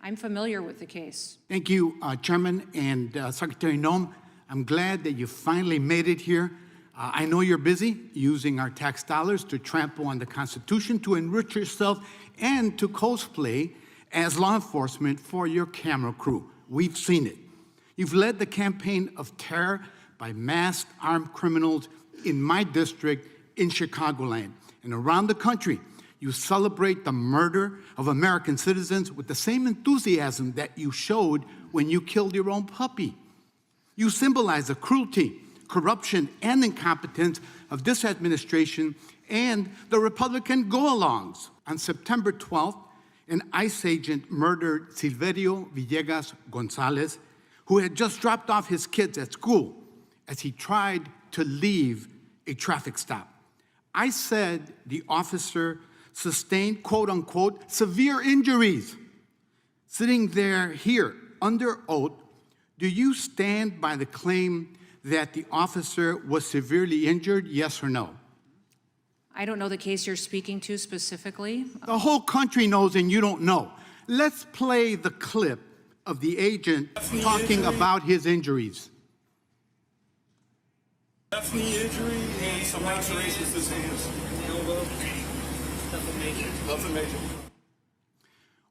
I'm familiar with the case. Thank you, Chairman and Secretary Noem. I'm glad that you finally made it here. I know you're busy using our tax dollars to trample on the Constitution, to enrich yourself, and to cosplay as law enforcement for your camera crew. We've seen it. You've led the campaign of terror by masked armed criminals in my district in Chicagoland. And around the country, you celebrate the murder of American citizens with the same enthusiasm that you showed when you killed your own puppy. You symbolize the cruelty, corruption, and incompetence of this administration and the Republican go-alongs. On September 12th, an ICE agent murdered Silverio Villegas Gonzalez, who had just dropped off his kids at school as he tried to leave a traffic stop. I said the officer sustained, quote unquote, severe injuries. Sitting there here under oath, do you stand by the claim that the officer was severely injured, yes or no? I don't know the case you're speaking to specifically. The whole country knows and you don't know. Let's play the clip of the agent talking about his injuries. Left knee injury and some lacerations to his hands. Elbow. Nothing major.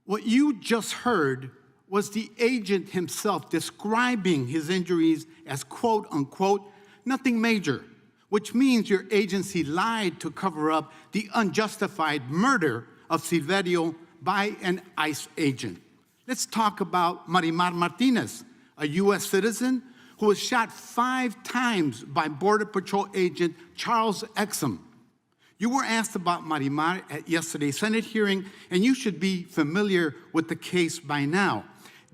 What you just heard was the agent himself describing his injuries as, quote unquote, nothing major, which means your agency lied to cover up the unjustified murder of Silverio by an ICE agent. Let's talk about Marimar Martinez, a U.S. citizen who was shot 5 times by Border Patrol agent Charles Exum. You were asked about Marimar at yesterday's Senate hearing, and you should be familiar with the case by now.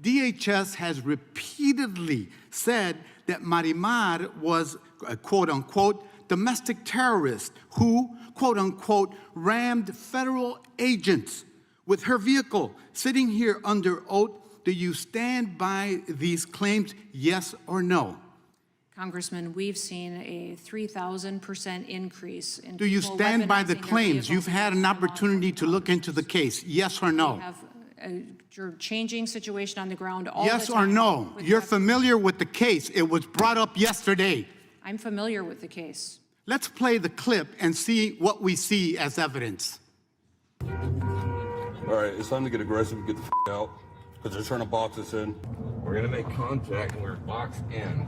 DHS has repeatedly said that Marimar was a quote-unquote domestic terrorist who, quote-unquote, rammed federal agents with her vehicle. Sitting here under oath, do you stand by these claims, yes or no? Congressman, we've seen a 3,000% increase in Do you people stand by the weaponizing their claims? vehicles You've had an against opportunity to look into the case, yes or no? We have a changing situation on the ground all Yes the or time. no? with You're weapons. familiar with the case. It was brought up yesterday. I'm familiar with the case. Let's play the clip and see what we see as evidence. All right, it's time to get aggressive and get the out, because they're trying to box us in. We're gonna make contact and we're boxed in.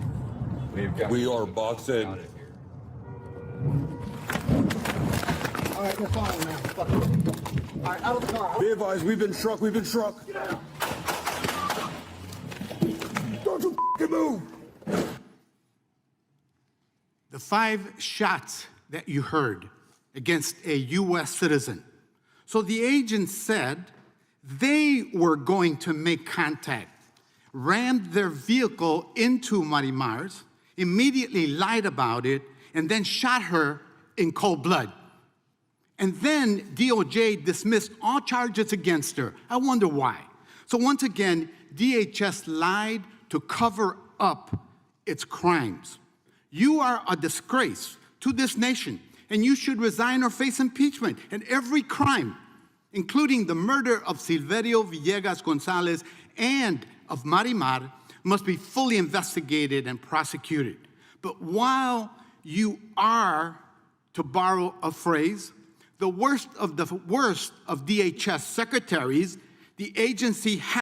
We are boxed in. All right, we're following now. Fuck it. All right, out of the car. Be advised, we've been struck, we've been struck. Don't you f***ing move! The 5 shots that you heard against a U.S. citizen. So the agent said they were going to make contact, rammed their vehicle into Marimar's, immediately lied about it, and then shot her in cold blood. And then DOJ dismissed all charges against her. I wonder why. So once again, DHS lied to cover up its crimes. You are a disgrace to this nation, and you should resign or face impeachment. And every crime, including the murder of Silverio Villegas Gonzalez and of Marimar, must be fully investigated and prosecuted. But while you are, to borrow a phrase, the worst of DHS secretaries, the agency has